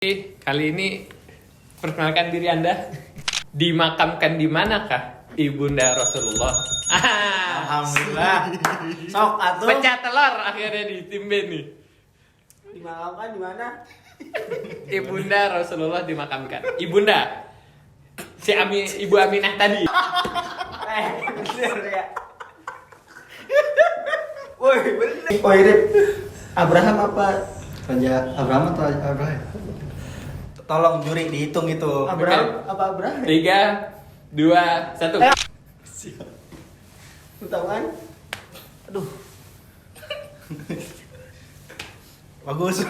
Kali ini perkenalkan diri Anda. Dimakamkan di manakah Ibunda Rasulullah? Alhamdulillah. Sok atuh. Pecah telur akhirnya di tim B nih. Dimakamkan di mana? Ibunda Rasulullah dimakamkan. Ibunda. Ibu Aminah tadi. Bener ya. Woi, bener. Woi, Rip. Abraham apa? Raja Abraham atau Abraham? Tolong juri dihitung itu. Abraham apa Abraham? 3, 2, 1. Lu tahu kan? Aduh. Bagus.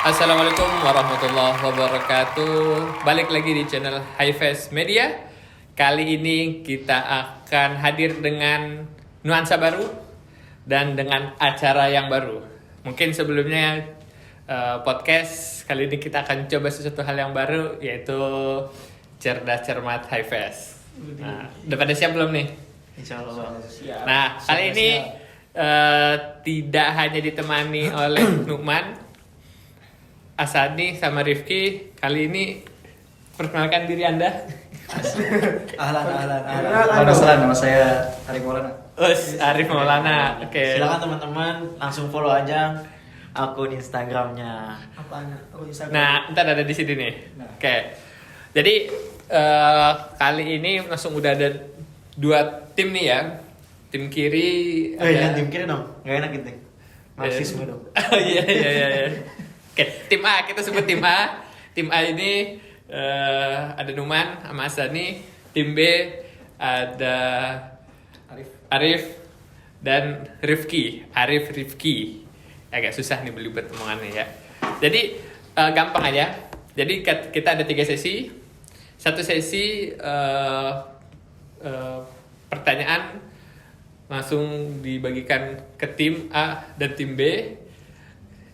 Assalamualaikum warahmatullahi wabarakatuh. Balik lagi di channel Highfest Media. Kali ini kita akan hadir dengan nuansa baru dan dengan acara yang baru. Mungkin sebelumnya podcast, kali ini kita akan coba sesuatu hal yang baru, yaitu Cerdas Cermat Highfest. Nah, udah pada siap belum nih? Insyaallah. Nah, kali ini tidak hanya ditemani oleh Numan, Asadi sama Rifki. Kali ini perkenalkan diri Anda. Ahlan. Nama saya Arif Maulana. Arif Maulana. Oke. Silakan teman-teman langsung follow aja akun Instagramnya. Apaan? Oh, Instagram. Nah, ntar ada di sini nih. Oke. Jadi kali ini langsung udah ada 2 tim nih ya. Tim kiri Jangan tim kiri dong, nggak enak gitu. Marxisme dong. Oh iya. Oke, tim A, kita sebut tim A. Tim A ini ada Numan sama Asani. Tim B ada Arif dan Rifki. Arif Rifki. Agak susah nih belibet omongannya ya. Jadi gampang aja. Jadi kita ada 3 sesi. Satu sesi pertanyaan langsung dibagikan ke tim A dan tim B.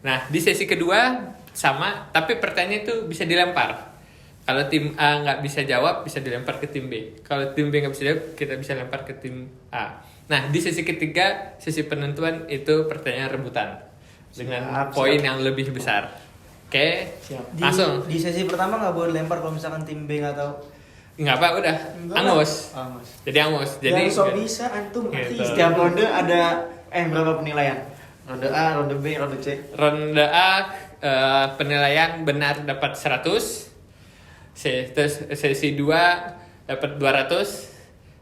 Nah, di sesi kedua sama, tapi pertanyaan itu bisa dilempar. Kalau tim A nggak bisa jawab, bisa dilempar ke tim B. Kalau tim B nggak bisa jawab, kita bisa lempar ke tim A. Nah, di sesi ketiga, sesi penentuan itu pertanyaan rebutan dengan poin yang lebih besar. Oke, langsung. Di sesi pertama nggak boleh lempar kalau misalkan tim B nggak tahu. Nggak apa, udah. Angus. Jadi angus. Jadi Yang sok bisa antum Gitu. artis. Setiap ronde ada berapa penilaian? Ronde A, ronde B, ronde C. Ronde A penilaian benar dapat 100. Terus sesi 2 dapat 200.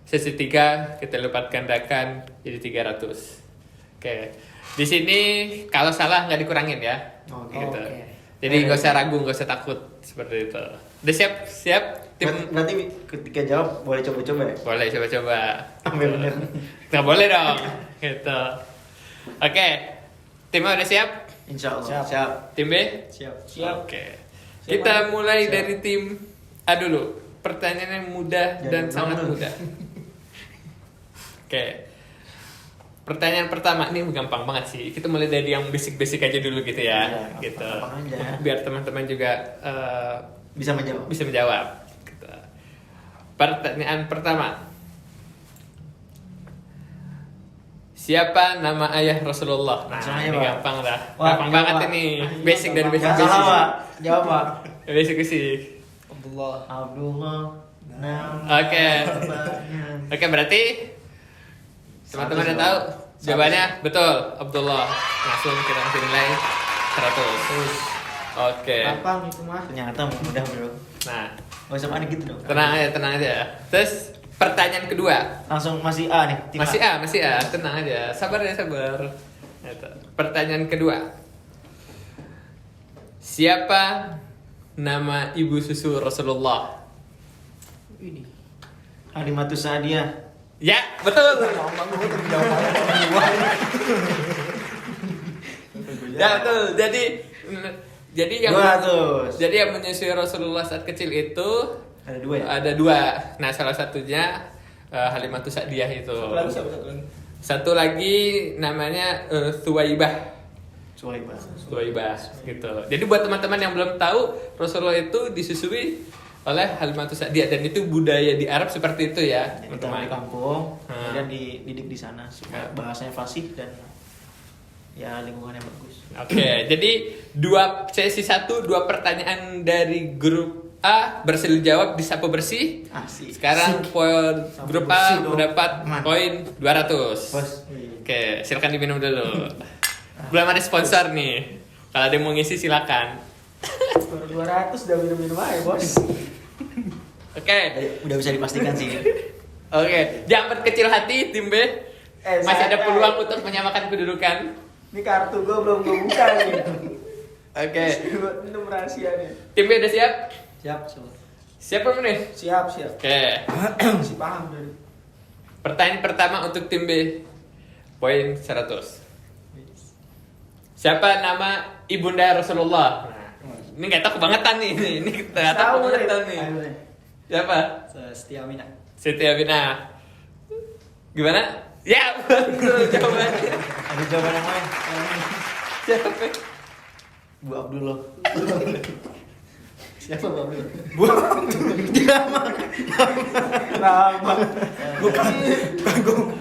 Sesi 3 kita lipat gandakan jadi 300. Oke. Di sini kalau salah nggak dikurangin ya. Oke. Gitu. Oke. Jadi nggak usah ragu, nggak usah takut seperti itu. Udah siap? Siap? Tim Berarti ketika jawab boleh coba-coba ya? boleh coba-coba. Ambil bener. Nggak boleh dong. Gitu. Oke. Tim A udah siap? Insya Allah. Siap. Siap. Tim B? Siap. Oke. Siap, Kita Mas. mulai Siap. dari tim A dulu. Pertanyaannya mudah dan Jangan sangat dulu. mudah. Oke. Pertanyaan pertama ini gampang banget sih. Kita mulai dari yang basic-basic aja dulu gitu ya. Iya, Gitu. gampang aja. Biar teman-teman juga Bisa menjawab. bisa menjawab. Gitu. Pertanyaan pertama. Siapa nama ayah Rasulullah? Nah, Langsung aja, ini Pak. gampang dah. Wah, Gampang banget Pak. ini. Basic dari Jangan basic-basic. salah, Pak. Jawab, Pak. Basic-basic. Abdullah. Oke. Oke, berarti teman-teman udah tahu jawabannya betul, Abdullah. Langsung kita kasih nilai 100. Oke. Gampang itu mah. Ternyata mudah, bro. Nah, Gak usah panik gitu dong. tenang aja. Terus pertanyaan kedua. Langsung masih A nih. Tim Masih A, tenang aja. Sabar ya, sabar. Gitu. Pertanyaan kedua. Siapa nama ibu susu Rasulullah? Ini. Halimatus Sa'diyah. Ya, betul. Ngomong gue tuh jawabannya gua. Ya, betul. Jadi yang 200. jadi yang menyusui Rasulullah saat kecil itu Ada dua ya? ada dua. Nah, salah satunya Halimatus Sa'diyah itu. Satu lagi siapa satu lagi? Satu lagi namanya Thuwaibah. Suwaibah. Gitu. Jadi buat teman-teman yang belum tahu, Rasulullah itu disusui oleh Halimatus Sa'diyah dan itu budaya di Arab seperti itu ya, Kita teman-teman. di kampung, Hmm. kemudian dididik di sana supaya bahasanya fasih dan ya lingkungannya bagus. Oke, jadi sesi 1 2 pertanyaan dari grup A berhasil dijawab di Sapu Bersih. Asik. Sekarang poin Sapu grup bersih A dong. mendapat Aman. poin 200. Bos. Oke, silakan diminum dulu. Belum ada sponsor nih. Kalau ada yang mau ngisi silakan. 200 udah minum-minum aja, Bos. Oke. Udah bisa dipastikan sih. Oke, jangan berkecil hati tim B. Masih ada santai. peluang untuk menyamakan kedudukan. Ini kartu gue belum gue buka nih. Oke. Buat minum rahasia nih. Tim B udah siap? Siap, siap. Siap belum nih? Siap, siap. Oke. Masih paham dari. Pertanyaan pertama untuk tim B. Poin 100. Siapa nama ibunda Rasulullah? Ini nggak tahu kebangetan nih. Ini nggak tahu kebangetan nih. Ayo deh. Siapa? Setia Mina. Siti Aminah. Gimana? Ya, betul jawabannya. Ada jawaban yang lain. Siapa? Bu Abdullah. Siapa Bang? Lama. Bukan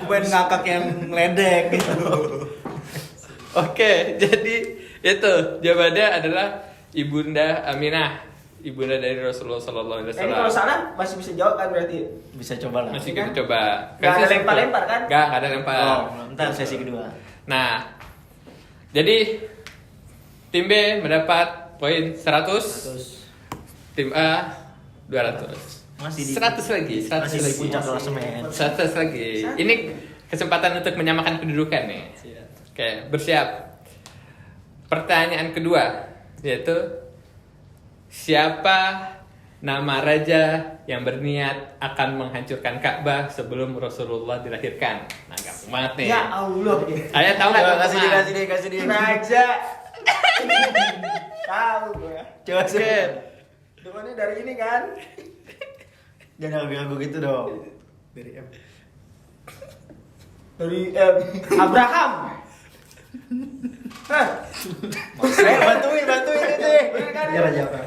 gue ngakak yang meledek gitu. Oke, jadi itu jawabannya adalah ibunda Aminah, ibunda dari Rasulullah Sallallahu Alaihi Ini kalau Wasallam. salah masih bisa jawab kan berarti. Bisa coba lah. Masih Kan? kita coba. Nggak ada Kasih lempar-lempar, kan? Nggak ada lempar. Oh, ntar sesi kedua. Nah, jadi tim B mendapat poin 100, tim A 200. Masih di 100 lagi, 100 masih di lagi. puncak klasemen. 100 lagi. Ini kesempatan untuk menyamakan kedudukan nih. Siap. Oke, bersiap. Pertanyaan kedua yaitu siapa nama raja yang berniat akan menghancurkan Ka'bah sebelum Rasulullah dilahirkan? Nah, gampang banget nih. Ya Allah. Ayah tahu nggak? Coba kasih teman-teman? dia, kasih dia. Raja. Tahu gue. Coba sih. Oke. Depannya dari ini kan. Jangan ragu-ragu gitu dong. Dari M. Dari Abraham. Hah? Bantuin itu deh. Bener kan? Iya Raja apa?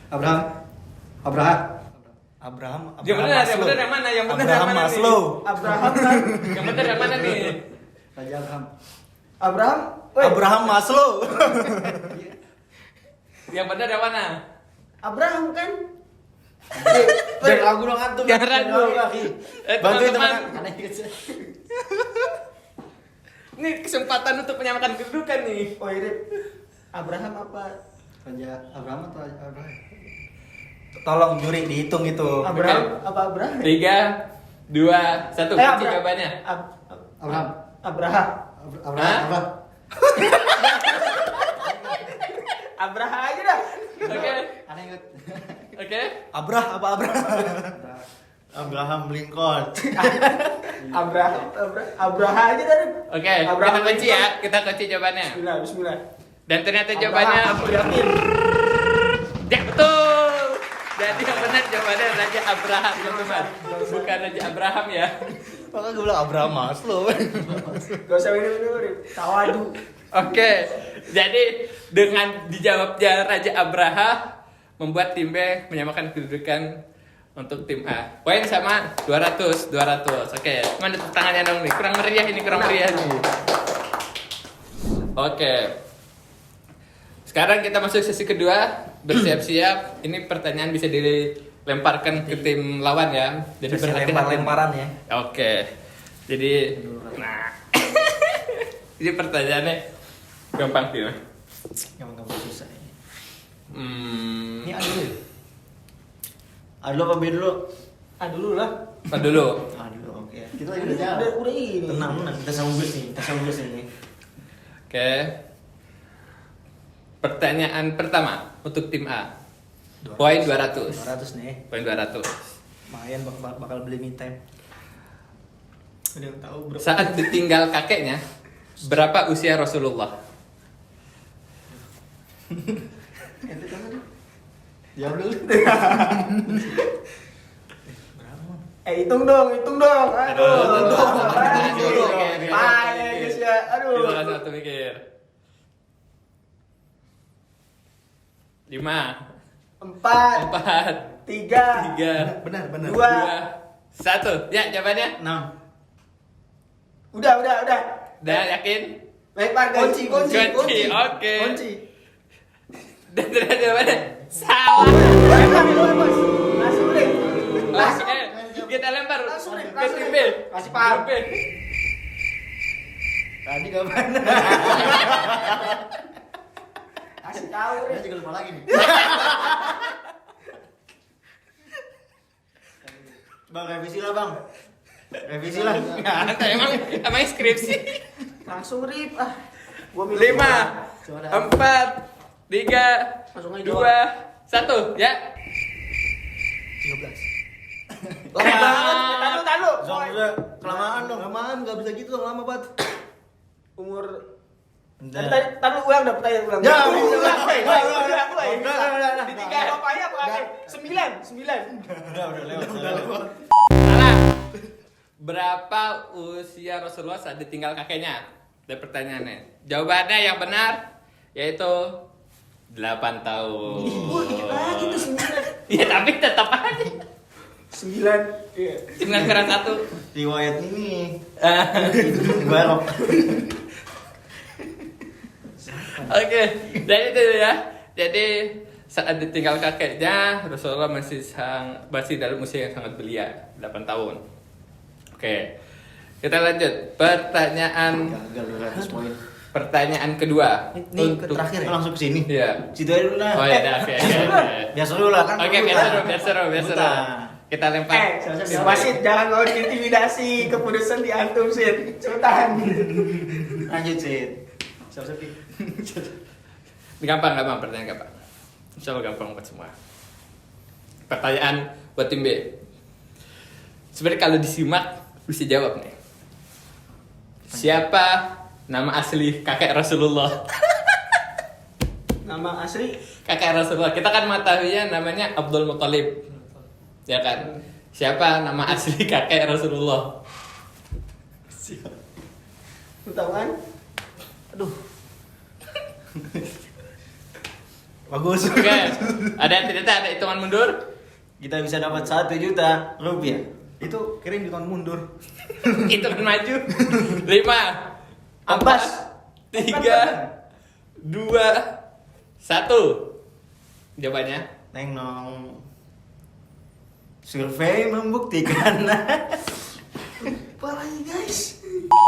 Abraham. Abraham. Abraham Yang benar, yang benar yang mana? Yang benar yang Abraham mana nih? Maslow. Abraham kan. Yang benar yang mana nih? Raja Abraham. Abraham. Woi, Abraham Maslow. Yang benar yang mana? Abraham kan. Jangan ragu dong antum. Jangan ragu. Bantuin Teman-teman. teman. Ini kesempatan untuk menyamakan kedudukan nih. Oh Irip. Abraham apa? Raja Abraham atau Raja Abraham? Tolong juri dihitung itu. Abraham apa Abraham? 3, 2, 1. Kunci jawabannya. Abraham. Abraham. Abraham. Hah? Abraham. Abraham aja dah. Oke. Aneh inget. Oke. Apa Abraham? Abraham Lincoln. Abraham aja dah. Rip. Oke, Abraham kita kunci ya. Kita kunci jawabannya. Bismillah, bismillah. Dan ternyata jawabannya ya betul. Jadi yang benar jawabannya Raja Abraham, teman-teman. Bukan Raja Abraham ya. Maka gue bilang Abraham Maslow. Gak usah minum-minum, Rip. Tawadu. Oke. Jadi dengan dijawabnya Raja Abraham membuat tim B menyamakan kedudukan untuk tim A. Poin sama 200. Oke, mana tepuk tangannya dong nih. Kurang meriah ini, kurang meriah nih. Oke. Sekarang kita masuk sesi kedua. Bersiap-siap. Ini pertanyaan bisa dilemparkan ke tim lawan ya. Jadi berhati-hati. lempar-lemparan ya. Oke. Jadi nah. Ini pertanyaannya gampang sih. Gampang susah ini. Hmm, Ini A dulu. A dulu apa B dulu? Dulu lah. apa dulu? A dulu, oke. Kita lagi udah jawab. Udah ini. Tenang, kita sambut nih. Kita sambut ini. Oke. Pertanyaan pertama untuk tim A. Poin 200. 200 nih. Poin 200. Lumayan bakal beli me time. Ada yang tahu bro. Saat ditinggal kakeknya, berapa usia Rasulullah? Ente kan tadi. Jawab dulu. Hitung dong. Aduh. Aduh. Payah guys ya. Aduh. Coba satu mikir. 5, 4, 4, 3, 3, Benar. 2. 1. Ya, jawabannya? 6. Udah. Udah yakin? Lempar guys. Kunci, oke. Kunci. Dan ternyata jawabannya salah. Lempar, bos. Langsung deh. Oke, kita lempar Langsung deh, ke tim B. Kasih paham. Tim B. Tadi kapan? Kasih tahu Saya deh. juga lupa lagi nih. Bang, revisi lah bang. Revisi lah. Emang skripsi. Langsung rip Gua milih 5, 4, 3, Langsung aja 2, 1. Ya. 13. Lama banget. Tahu. Zong udah kelamaan dong. Kelamaan nggak bisa gitu dong lama banget. Umur Bentar. Tahu ulang dah pertanyaan ulang. Ya, ulang. udah. Ditinggal bapaknya apa kakek? 9. Udah lewat. Salah. Berapa usia Rasulullah saat ditinggal kakeknya? Ada pertanyaannya. Jawabannya yang benar yaitu 8 tahun. Dikit lagi tuh 9. Ya tapi tetap aja. 9. Iya. 9 kurang 1. Riwayat ini. Barok. Oke, jadi itu ya. Jadi saat ditinggal kakeknya, Rasulullah masih dalam usia yang sangat belia, 8 tahun. Oke, kita lanjut. Gagal 200 poin. Pertanyaan kedua. Ini ke terakhir ya? Langsung ke sini. Iya. Situ aja dulu lah. Oh ya, oke. Biasa dulu lah kan. Oke, biar seru. Kita lempar. Wasit jangan mau intimidasi keputusan di antum Sid. Sultan. Lanjut Sid. Siap-siap. Gampang pertanyaan gampang. Insya Allah gampang buat semua. Pertanyaan buat tim B. Sebenarnya kalau disimak bisa jawab nih. Siapa nama asli kakek Rasulullah? Nama asli Kakek Rasulullah. Kita kan mengetahuinya namanya Abdul Muthalib. Ya kan? Siapa nama asli kakek Rasulullah? lu tahu kan? Aduh. Bagus. Oke. Ada yang tidak ada hitungan mundur? Kita bisa dapat 1 juta rupiah. Itu kirim di tahun mundur. Hitungan maju. 5, Ambas. 3, 2, 1. Jawabannya? Neng nong. Survei membuktikan. Parahnya guys.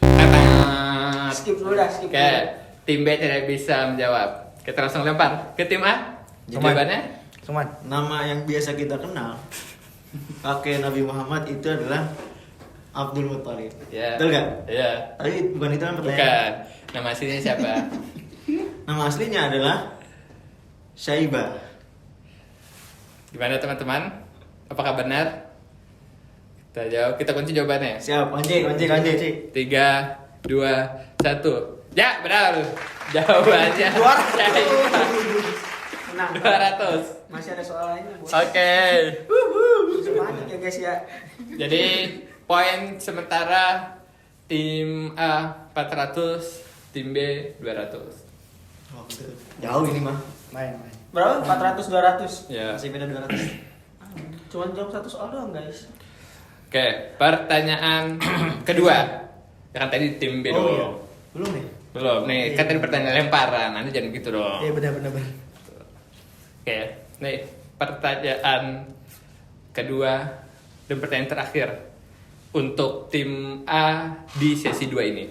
Tatat. Skip dulu dah, skip. Oke, tim B tidak bisa menjawab. Kita langsung lempar ke tim A. Jawabannya? Cuman nama yang biasa kita kenal kakek Nabi Muhammad itu adalah Abdul Muthalib. Ya. Betul gak? Iya. Tapi bukan itu kan pertanyaan. Bukan. Nama aslinya siapa? Nama aslinya adalah Syaibah. Gimana teman-teman? Apakah benar? Kita jawab. Kita kunci jawabannya. Siap, anjing. 3, 2, 1. Ya, benar. Jawabannya. 200. Menang. 200. Masih ada soal lainnya, Bos. Oke. Semangat ya guys ya. Jadi poin sementara tim A 400, tim B 200. Jauh ini mah. Main. Berapa? 400 200. Ya. Masih beda 200. Cuman jawab satu soal doang, guys. Oke, pertanyaan kedua. Ya kan tadi tim B dulu. iya. Belum nih. Belum. Nih, kan tadi pertanyaan lemparan. Nanti jangan gitu dong. Iya benar. Oke, nih pertanyaan kedua dan pertanyaan terakhir untuk tim A di sesi 2 ini.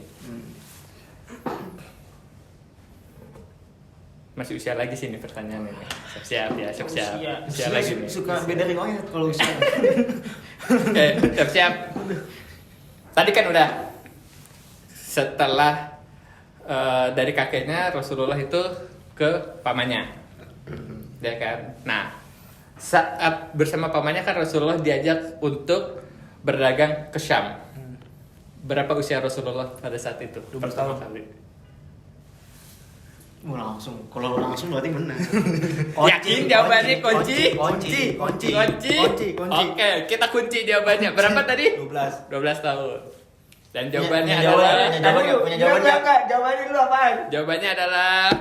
Masih usia lagi sih ini pertanyaannya nih. Siap-siap ya, siap-siap. Usia lagi nih. Suka beda riwayat kalau usia. Oke, siap-siap. Tadi kan udah setelah dari kakeknya Rasulullah itu ke pamannya. Ya kan? Nah, saat bersama pamannya kan Rasulullah diajak untuk berdagang ke Syam. berapa usia Rasulullah pada saat itu? 12 Pertama tahun. kali. Langsung. Kalau langsung berarti benar. Yakin jawabannya kunci? Kunci. Kunci. Oke, kita kunci jawabannya. Berapa tadi? 12. 12 tahun. Dan jawabannya Punya adalah jawabannya. Punya jawaban nggak? Enggak, jawabannya dulu apaan? jawabannya adalah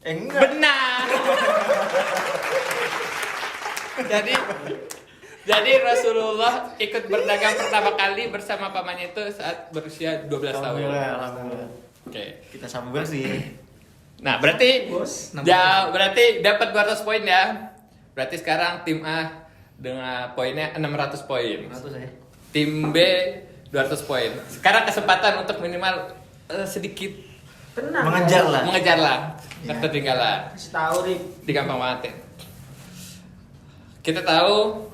Enggak. benar. Jadi Rasulullah ikut berdagang pertama kali bersama pamannya itu saat berusia 12 tahun. Alhamdulillah. Oke. Kita sambung sih. Nah, berarti Bos, berarti dapat 200 poin ya. Berarti sekarang tim A dengan poinnya 600 poin. 100 ya. Tim B 200 poin. Sekarang kesempatan untuk minimal sedikit tenang. Mengejar lah. ketertinggalan. Kasih tahu, Rik. Di gampang banget ya. Kita tahu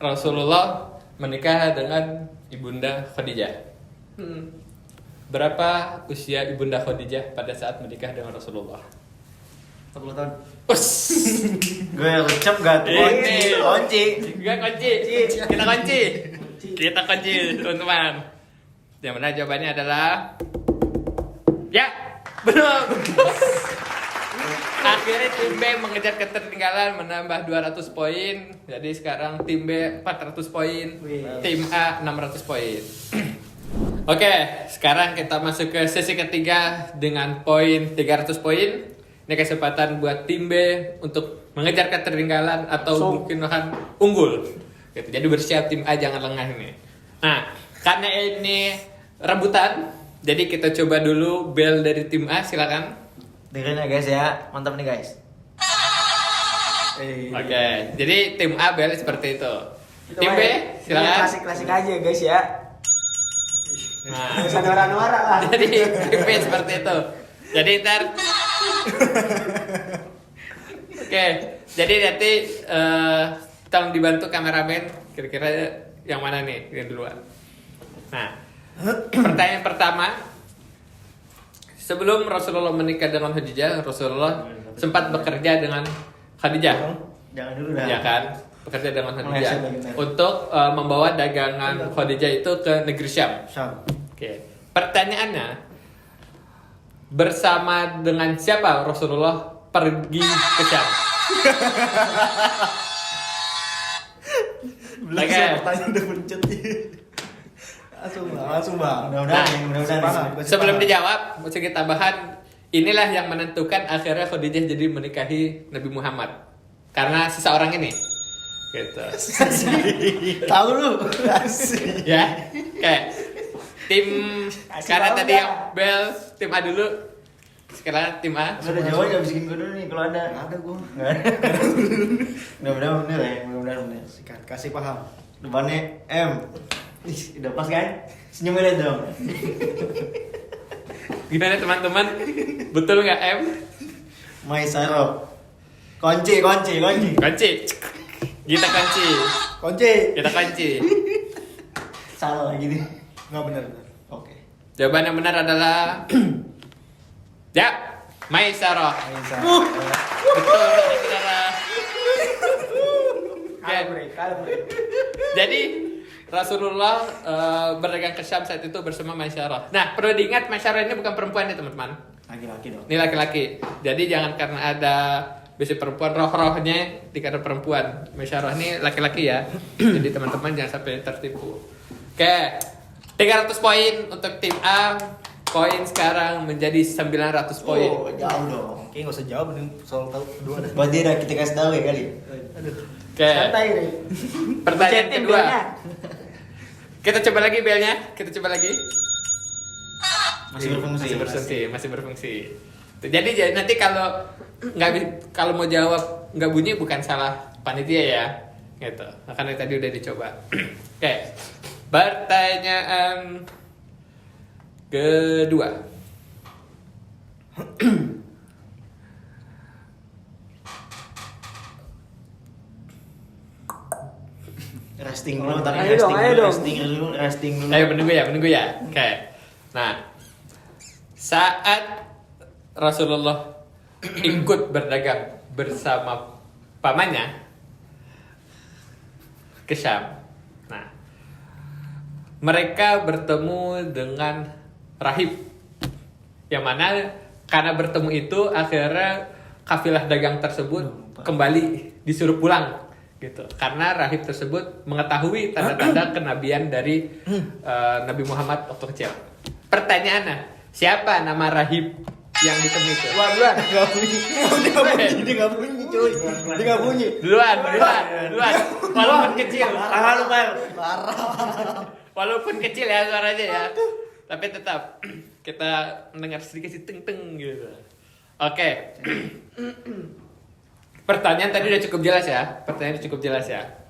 Rasulullah menikah dengan Ibunda Khadijah. Berapa usia Ibunda Khadijah pada saat menikah dengan Rasulullah? 40 tahun. Us. Gue ucap gak tuh? Ini. Kunci. Enggak kunci. Kita kunci. Kita kunci, teman-teman. Yang benar jawabannya adalah ya, benar. Akhirnya tim B mengejar ketertinggalan menambah 200 poin. Jadi sekarang tim B 400 poin, tim A 600 poin. Oke, sekarang kita masuk ke sesi ketiga dengan poin 300 poin. Ini kesempatan buat tim B untuk mengejar ketertinggalan atau mungkin akan unggul. Gitu. Jadi bersiap tim A, jangan lengah ini. Nah, karena ini rebutan, jadi kita coba dulu bel dari tim A, silakan. Dengerin ya guys ya, mantap nih guys. Oke, jadi tim A bel seperti itu. Tim B, silakan. Klasik-klasik aja, guys ya. Nah, Bisa norak-norak lah. jadi tim B seperti itu. Jadi ntar. Oke, jadi nanti tolong dibantu kameramen. Kira-kira yang mana nih yang duluan? Nah, pertanyaan pertama. Sebelum Rasulullah menikah dengan Khadijah, Rasulullah sempat bekerja dengan Khadijah. Jangan dulu dah. Ya kan? Bekerja dengan Khadijah Meleset lagi, Tar. untuk membawa dagangan Khadijah itu ke negeri Syam. Syam. Oke. Pertanyaannya, bersama dengan siapa Rasulullah pergi ke Syam? Oke. Pertanyaan udah pencet. Langsung bang. Mudah-mudahan. Sebelum dijawab, mau sedikit tambahan. Inilah yang menentukan akhirnya Khadijah jadi menikahi Nabi Muhammad. Karena seseorang ini. Gitu. Tahu lu. Ya. Kayak tim karena tahu tadi nggak? yang bel tim A dulu. Sekarang tim A. Lu udah jawab ya bisikin gue dulu nih kalau ada. Nggak ada gue. Nggak ada. Mudah-mudahan bener ya. Mudah-mudahan bener. Kasih paham. Depannya M. Ih, udah pas kan? Senyum aja dong. Gimana teman-teman? Betul nggak M? Maisaro. Kunci. Kunci. Kita kunci. Kita kunci. Salah lagi nih. Enggak benar. Oke. Jawaban yang benar adalah ya, Maisarah. Betul, saudara. Kalem, Rik. Jadi Rasulullah berdagang ke Syam saat itu bersama Maisarah. Nah, perlu diingat Maisarah ini bukan perempuan ya teman-teman. Laki-laki dong. Ini laki-laki. Jadi jangan karena ada besi perempuan roh-rohnya dikata perempuan. Maisarah ini laki-laki ya. Jadi teman-teman jangan sampai tertipu. Oke. 300 poin untuk tim A. Poin sekarang menjadi 900 poin. Oh, jauh dong. Oke, enggak usah jawab, mending soal tahu kedua dah. Berarti udah kita kasih tahu ya kali. Oke. Santai, Rik. Pertanyaan Pencet kedua. belnya. Kita coba lagi belnya. Kita coba lagi. Masih berfungsi. Masih berfungsi. Jadi nanti kalau mau jawab nggak bunyi bukan salah panitia ya, gitu. Karena tadi udah dicoba. Oke. Pertanyaan kedua. Resting dulu, tapi Ayo dong, ayo dong. resting dulu. Ayo menunggu ya. Oke. Nah, saat Rasulullah ikut berdagang bersama pamannya ke Syam. Nah, mereka bertemu dengan rahib. Yang mana karena bertemu itu akhirnya kafilah dagang tersebut kembali disuruh pulang gitu. Karena rahib tersebut mengetahui tanda-tanda kenabian dari Nabi Muhammad waktu kecil. Pertanyaannya, siapa nama rahib yang ditemui itu? Duluan. Dia nggak bunyi cuy. Dia nggak bunyi. Duluan. Walaupun kecil. Parah. Walaupun kecil ya suaranya ya. Tapi tetap kita mendengar sedikit teng gitu. Oke. Pertanyaan tadi udah cukup jelas ya.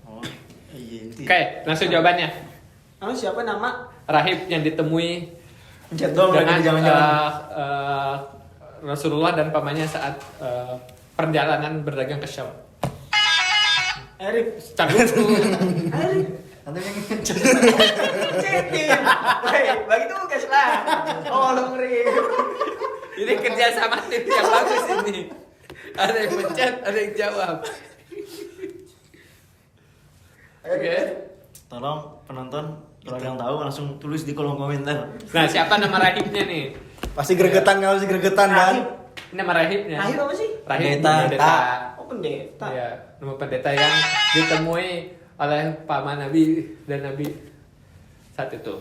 Oh, iya. Oke, langsung jawabannya. Siapa nama? Rahib yang ditemui Pencet dong dengan lagi jangan-jangan. Rasulullah dan pamannya saat perjalanan berdagang ke Syam. Erik. Tar dulu. Erik. Nanti yang Cetin. Woi, bagi tugas lah. Tolong Rip. Ini kerja sama tim yang bagus ini. Ada yang pencet, ada yang jawab. Oke. tolong penonton kalau ada yang tahu langsung tulis di kolom komentar. Nah, siapa nama rahibnya nih? Pasti gregetan kalau sih gregetan kan. Ini nama rahibnya. Rahib apa sih? Rahib Pendeta. Oh, pendeta. Iya, nama pendeta yang ditemui oleh paman Nabi dan Nabi saat itu.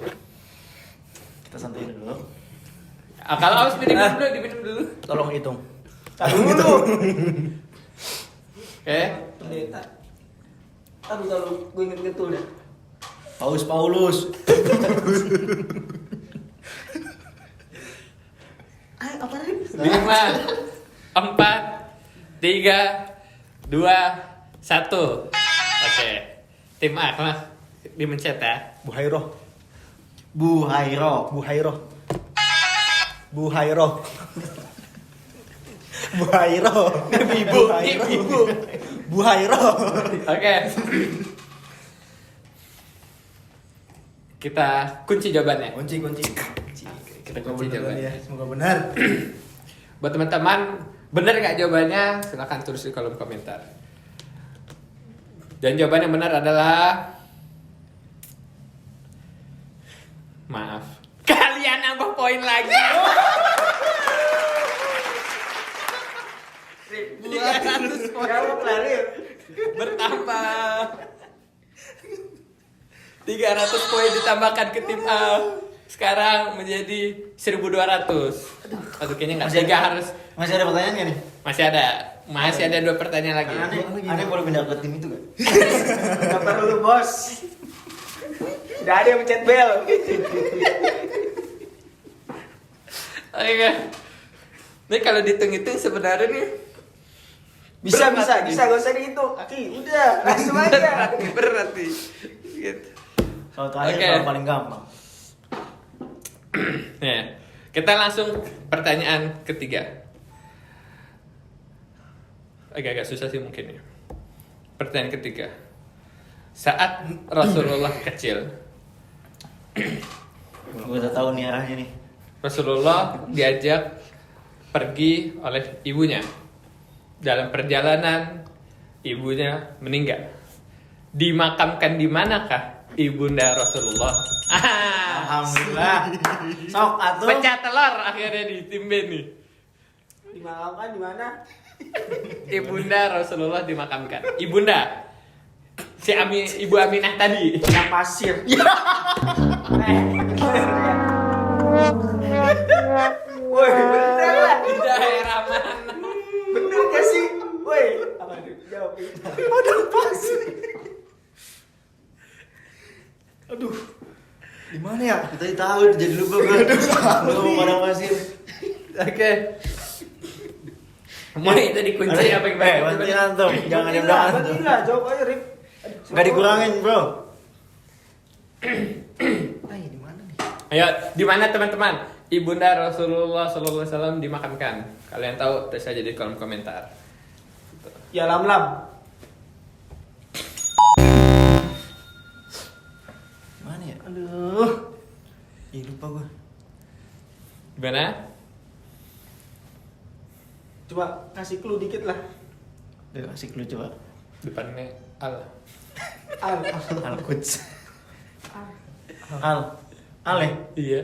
Kita santai dulu. Kalau harus diminum dulu. Tolong hitung. Tahu dulu. Oke. Pendeta. Tahu, gue inget tuh dah. Paulus. Ayo, apa Rip? 5, 4, 3, 2, 1. Oke. Tim A lah dimencet ya. Buhairo. Buhairo. Buhairo. Buhairo. Buhairo. Ibu. Buhairo. Oke. Kita kunci jawabannya. Kunci. Kita Semoga kunci benar jawabannya. ya. Semoga benar. Buat teman-teman, benar nggak jawabannya? Silahkan tulis di kolom komentar. Dan jawaban yang benar adalah maaf. Kalian nambah poin lagi. 300 poin Jawab lah Rip. bertambah. 300 poin ditambahkan ke tim A. Sekarang menjadi 1.200. Aduh, kayaknya nggak tega harus. Masih ada pertanyaan nggak nih? Masih ada 2 pertanyaan lagi. Aneh boleh pindah ke tim itu gak? Gak perlu bos. Udah ada yang mencet bel. Oke. Nih kalau dihitung-hitung sebenarnya nih Bisa, berat gak usah dihitung. Udah, langsung aja. berat nih. Gitu. Soal terakhir Oke. soal paling gampang. Ya, kita langsung pertanyaan ketiga. Agak-agak susah sih mungkin ya. Pertanyaan ketiga. Saat Rasulullah kecil, Gue udah tahu nih arahnya nih. Rasulullah diajak pergi oleh ibunya. Dalam perjalanan, ibunya meninggal. Dimakamkan di manakah ibunda Rasulullah? Alhamdulillah. Sok atuh. Pecah telur akhirnya di tim B nih. Dimakamkan di mana? Ibunda Rasulullah dimakamkan. Ibunda. Ibu Aminah tadi. Yang pasir. Woi, bener lah. Di daerah mana? Bener gak sih? Woi, apa tuh? Jawab. Padang pasir. Aduh. Di mana ya? Kita tahu jadi lupa bro. Lu padang pasir. Oke. Mau itu dikunci apa gimana? Bantuin antum. Jangan diam antum. Bantuin lah, jawab aja Rip. Gak dikurangin bro. Ay, di mana nih? Ayo, di mana teman-teman? Ibunda Rasulullah SAW dimakamkan. Kalian tahu? Tulis aja di kolom komentar. Ya lam. Mana ya? Aduh. Ih, lupa gue. Di mana? Coba kasih clue dikit lah. Udah kasih clue coba. Depannya Al. Al. Al-Quds. Al ya? Iya.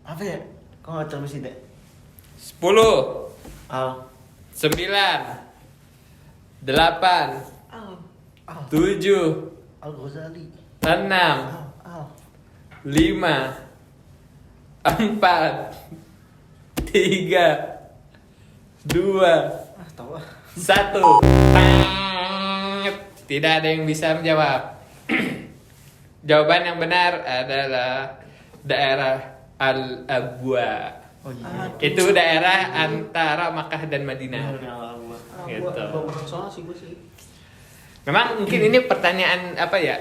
Apa ya? Kok nggak terbesit deh? 10, Al. 9, 8, 7, Al Ghazali. 6, Al. 5, 4, 3, 2, Tahu ah. 1. Tidak ada yang bisa menjawab. Jawaban yang benar adalah daerah Al-Abwa. Oh iya. Itu daerah antara Makkah dan Madinah. Gitu. Soalnya sih gue sih. Memang mungkin ini pertanyaan apa ya,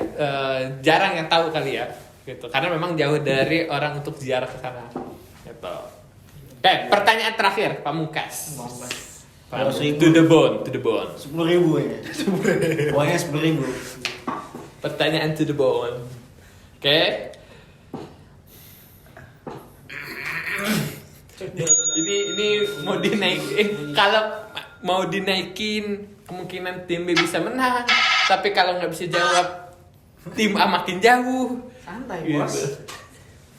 jarang yang tahu kali ya, gitu. Karena memang jauh dari orang untuk ziarah ke sana. Gitu. Oke, pertanyaan terakhir, Pamungkas. To the bone. 10.000 ya. Pokoknya 10.000. Pertanyaan to the bone. Oke. Ini mau dinaikin. Kalau mau dinaikin, kemungkinan tim B bisa menang. Tapi kalau nggak bisa jawab, tim A makin jauh. Santai Gitu. bos.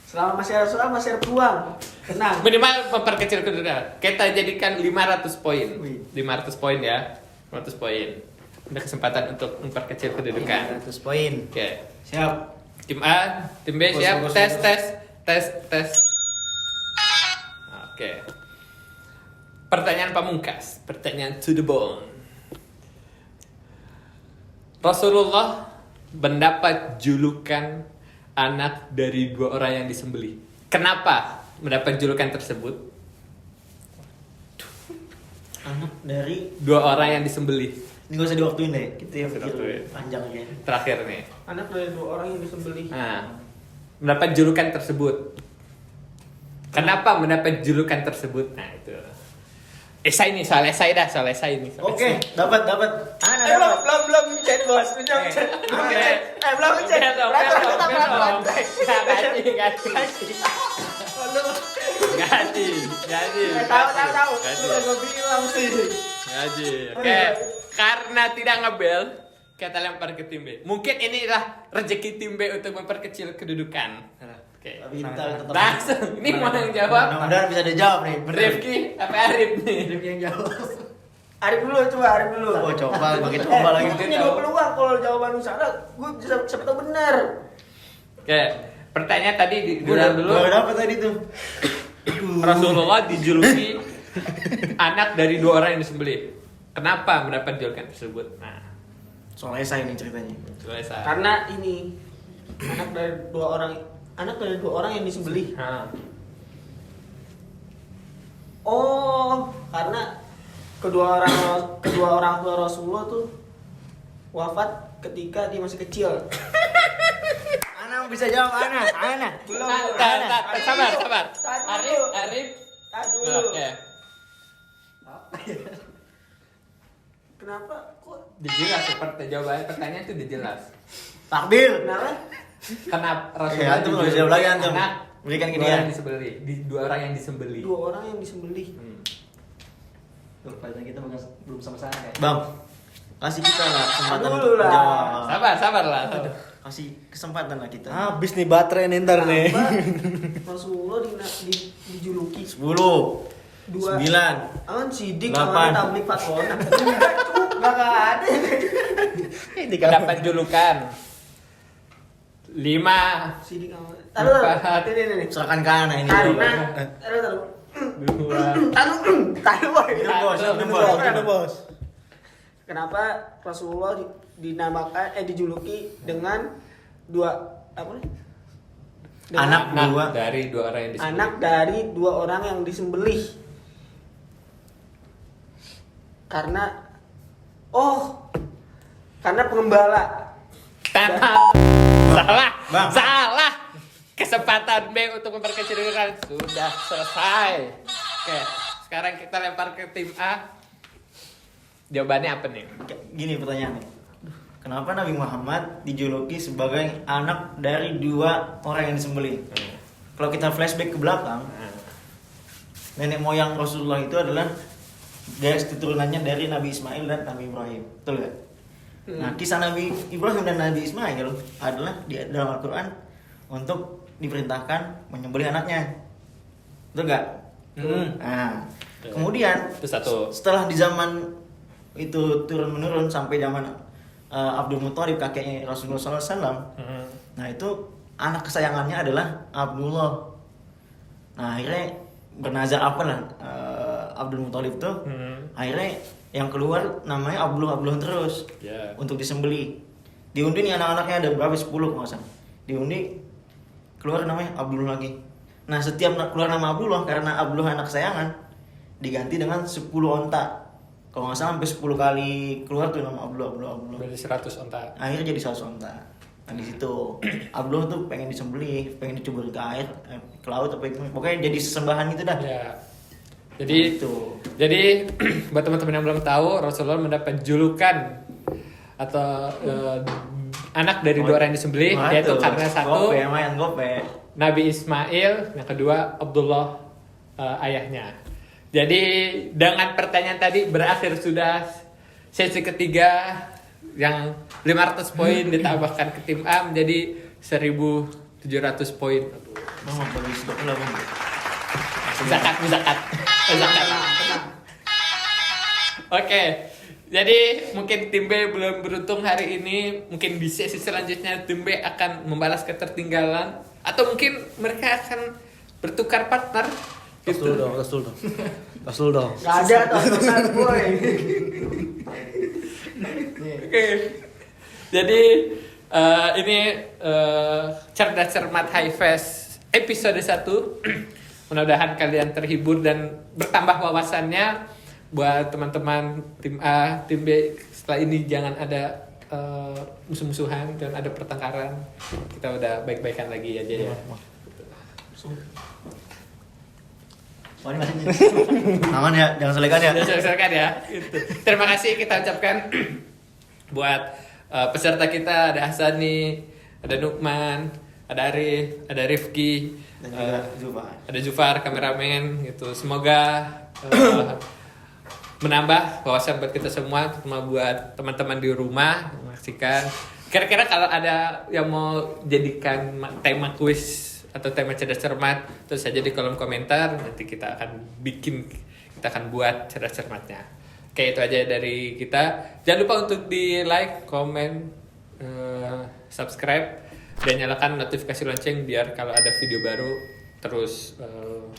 Selama masih ada peluang. Tenang. Minimal memperkecil kedudukan. Kita jadikan 500 poin. 500 poin ya. 500 poin. Ada kesempatan untuk memperkecil kedudukan. 100 poin. Oke. Siap. Tim A, tim B siap. Bos. Tes. Oke. Pertanyaan pamungkas. Pertanyaan to the bone. Rasulullah mendapat julukan anak dari 2 orang yang disembelih. Kenapa mendapat julukan tersebut? Anak dari 2 orang yang disembelih. ini gak usah diwaktuin deh. Kita yang Gak usah pikir diwaktuin. panjang aja. Terakhir nih. Anak dari 2 orang yang disembelih. Nah, mendapat julukan tersebut. Kenapa mendapat julukan tersebut? Nah, itu. Esai nih, soal esai dah, soal esai nih. soal Oke, esai. dapat. Belum chat bos. Belum chat. Belum chat. Belum. Gaji. Tahu. Gaji. Udah gue bilang sih. Gaji. Oke, karena tidak ngebel, kita lempar ke tim B. Mungkin inilah rezeki tim B untuk memperkecil kedudukan. Oke. Tapi tetap Langsung, ini mau yang jawab. Mudah-mudahan bisa dijawab nih. Bener. Rifki apa Arif nih? Rifki yang jawab. Arif dulu. Oh, coba pakai coba lagi. Ini 2 peluang kalau jawaban lu salah, gue bisa siapa tahu benar. Oke, pertanyaan tadi Gue diulang dulu. udah dapat tadi tuh. Rasulullah dijuluki anak dari 2 orang yang disembelih. Kenapa mendapat julukan tersebut? Nah, Soal esai nih ceritanya. selesai. Karena ini anak dari 2 orang yang disembelih. Nah, Oh, karena kedua orang tua Rasulullah tuh wafat ketika dia masih kecil. Anak bisa jawab anak. Belum. sabar. Aduh. Arif. Aduh. Oke. Kenapa? Kok? Dijelas seperti jawaban pertanyaan itu dijelas. Takbir. Kenapa? Kenapa Oke, Rasulullah antum nggak bisa jawab lagi, antum. anak Berikan ke 2 dia. orang disembelih, 2 orang yang disembelih. 2 orang yang disembelih. Pertanyaan kita belum sama-sama ya. Bang, kasih kita lah kesempatan Dulu lah. menjawab. Sabar lah. Kasih kesempatan lah kita. Habis nih baterai nih ntar nih. Kenapa Rasulullah dijuluki 10, 2 9. Aman sidik 8. sama tablik fatwa. Enggak ada. Dapat julukan 5. Sidik sama. Empat. Ini. Serahkan ke anak ini. Karena taruh. 2. Taruh boy. Ada bos. Kenapa Rasulullah dinamakan dijuluki dengan 2 apa nih? Dengan Anak dua. dari 2 orang yang disembelih. anak dari 2 orang yang disembelih. Karena pengembala. Salah. Kesempatan B untuk memperkecil kedudukan sudah selesai. Oke, sekarang kita lempar ke tim A. Jawabannya apa nih? Gini pertanyaannya. Kenapa Nabi Muhammad dijuluki sebagai anak dari 2 orang yang disembelih? Kalau kita flashback ke belakang, nenek moyang Rasulullah itu adalah garis keturunannya dari Nabi Ismail dan Nabi Ibrahim. Betul gak? Nah, kisah Nabi Ibrahim dan Nabi Ismail adalah di dalam Al-Quran untuk diperintahkan menyembelih anaknya. Betul nggak? Nah, kemudian Itu satu. setelah di zaman itu turun menurun sampai zaman Abdul Muthalib kakeknya Rasulullah SAW. Nah itu anak kesayangannya adalah Abdullah. Nah akhirnya bernazar apa lah Abdul Muthalib tuh. Akhirnya yang keluar namanya Abdullah terus Ya. untuk disembeli. Diundi nih anak-anaknya ada berapa? 10 kalau nggak salah. Diundi keluar namanya Abdullah lagi. Nah setiap keluar nama Abdullah karena Abdullah anak kesayangan diganti dengan 10 onta. Kalau nggak salah sampai 10 kali keluar tuh nama Abdullah. Berarti 100 onta. Akhirnya jadi 100 onta. Nah di situ Abdullah tuh pengen disembelih, pengen dicebur ke air, ke laut apa itu. Pokoknya jadi sesembahan gitu dah. Ya. Jadi Gitu. Jadi buat teman-teman yang belum tahu, Rasulullah mendapat julukan atau anak dari dua orang yang disembelih, Wah, yaitu tuh. karena satu Gope, main gope. Nabi Ismail, yang kedua Abdullah ayahnya. Jadi dengan pertanyaan tadi berakhir sudah sesi ketiga yang 500 poin ditambahkan ke tim A menjadi 1.700 poin. Mama bagus kok lah, Bang. Zakat. Oke, jadi mungkin tim B belum beruntung hari ini. Mungkin di sesi selanjutnya tim B akan membalas ketertinggalan, atau mungkin mereka akan bertukar partner. Tas dulu dong. Gak ada tos-tosan boy. Oke, jadi ini cerdas cermat high face episode 1. Mudah-mudahan kalian terhibur dan bertambah wawasannya. Buat teman-teman tim A, tim B, setelah ini jangan ada musuh-musuhan, jangan ada pertengkaran. Kita udah baik-baikan lagi aja ya. Oh, ini masih aman ya, jangan selekan ya. Silakan ya. Gitu. Terima kasih kita ucapkan buat peserta kita, ada Hasani, ada Nukman, ada Arif, ada Rifki, Dan juga Zufar. ada Zufar kameramen gitu. Semoga menambah wawasan buat kita semua, terutama buat teman-teman di rumah menyaksikan. Kira-kira kalau ada yang mau jadikan tema kuis atau tema cerdas cermat, terus saja di kolom komentar, nanti kita akan buat cerdas cermatnya. Oke, itu aja dari kita. Jangan lupa untuk di like, komen, subscribe, dan nyalakan notifikasi lonceng biar kalau ada video baru terus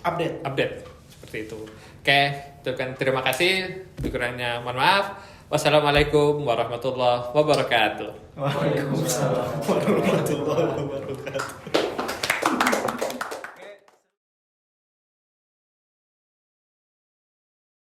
update seperti itu. Oke, itu kan terima kasih. Kurangnya mohon maaf. Wassalamualaikum warahmatullahi wabarakatuh. Waalaikumsalam warahmatullahi wabarakatuh.